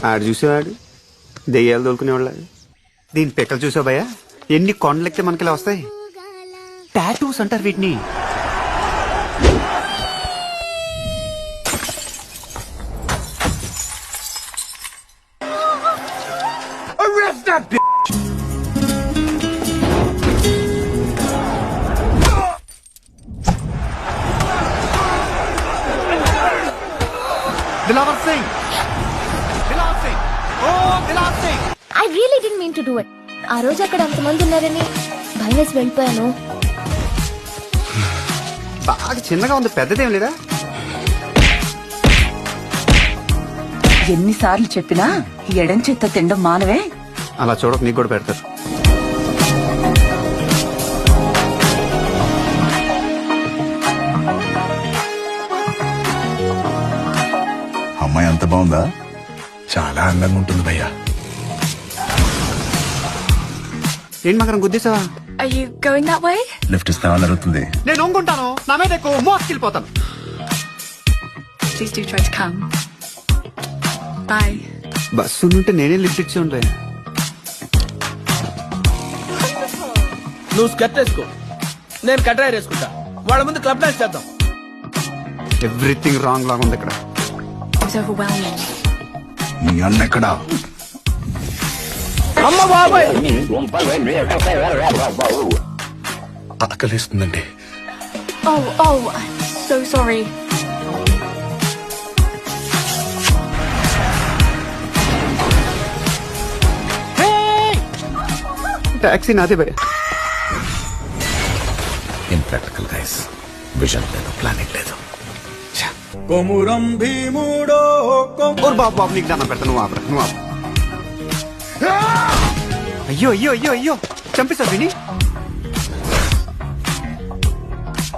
ఆడు చూసేవాడు దెయ్యాలు తోలుకునేవాళ్ళ. దీని పిక్కలు చూసావు భయ్యా, ఎన్ని కొండలెక్కితే మనకి ఇలా వస్తాయి. టాటూస్ అంటారు వీటిని. Dilawar Singh! Dilawar Singh! Oh, Dilawar Singh! I really didn't mean to do it. ఆ రోజు అక్కడ అంతమంది ఉన్నారని భయం వేసి వెళ్ళిపోయాను. బాగా చిన్నగా ఉంది, పెద్దదేం లేదా? ఎన్నిసార్లు చెప్పినా ఎడం చేత్తో తినడం మానవే. అలా చూడక నీకు కూడా పెడతారు. అమ్మాయి అంత బాగుందా? చాలా అందంగా ఉంటుంది భయ్యా. ఏంటి మకరం గుద్దేశావా? Are you going that way? Lift ఇస్తామని అడుగుతుంది. నేను ఒంగుంటాను, నా మీద ఎక్కువ మోసుకెళ్ళిపోతాను. Please do try to come. Bye. Bus ఉంటే నేనే లిఫ్ట్ ఇచ్చి ఉండే. నువ్వు స్కర్ట్ వేసుకో, నేను కట్రాయర్ వేసుకుంటా. వాళ్ళ ముందు క్లబ్ డాన్స్ చేద్దాం. ఎవ్రీథింగ్ రాంగ్ లాగా ఉంది ఇక్కడ. It was overwhelming. మీ అన్న ఎక్కడా? అమ్మ బాబాయ్, ఆకలిస్తుందండి. Oh, I'm so sorry. Taxi నాదే భయ్యా. ఇంప్రాక్టికల్ గైస్, విజన్ లేదు, ప్లానింగ్ లేదు. కొమురం భీముడో ఓర్ బాబు బాబు, నీకు దాన్ని పెడతా, నువ్వు ఆపరా, నువ్వు ఆపు. అయ్యో అయ్యో అయ్యో అయ్యో, చంపేశావు విని.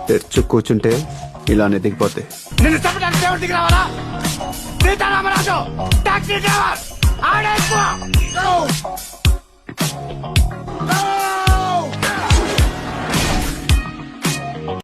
తెచ్చు కూర్చుంటే ఇలానే దిగిపోతే. నిన్ను చంపడానికి దేవుడు దిగి రావాలా? సీతారామరాజు టాక్సీ డ్రైవర్ ఆడే ఎక్కువ.